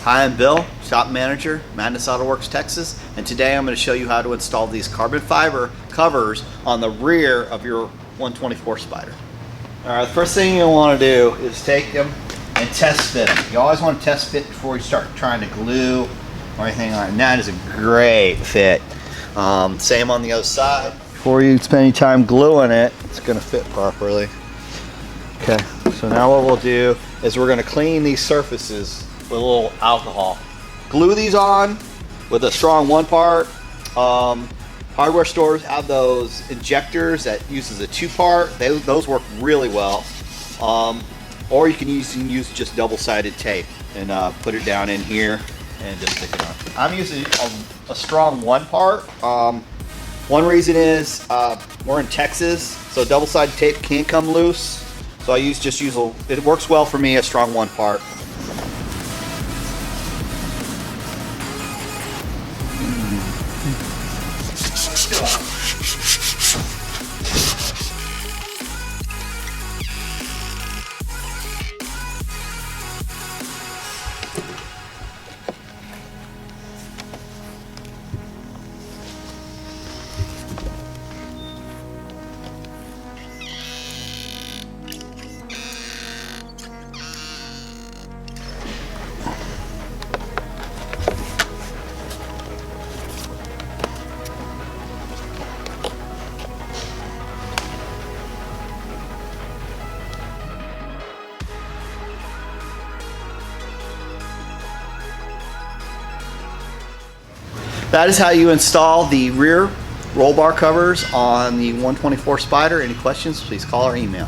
Hi, I'm Bill, shop manager, Madness Autoworks, Texas, and today I'm going to show you how to install these carbon fiber covers on the rear of your 124 Spider. Alright, the first thing you'll want to do is take them and test fit them. You always want to test fit before you start trying to glue or anything like that. And that is a great fit. Same on the other side. Before you spend any time gluing it, it's going to fit properly. Okay, so now what we'll do is we're going to clean these surfaces with a little alcohol. Glue these on with a strong 1-part. Hardware stores have those injectors that uses a 2-part. Those work really well. Or you can use just double-sided tape and put it down in here and just stick it on. I'm using a strong 1-part. One reason is we're in Texas, so double-sided tape can't come loose. So I just use it works well for me, a strong 1-part. That is how you install the rear roll bar covers on the 124 Spider. Any questions, please call or email.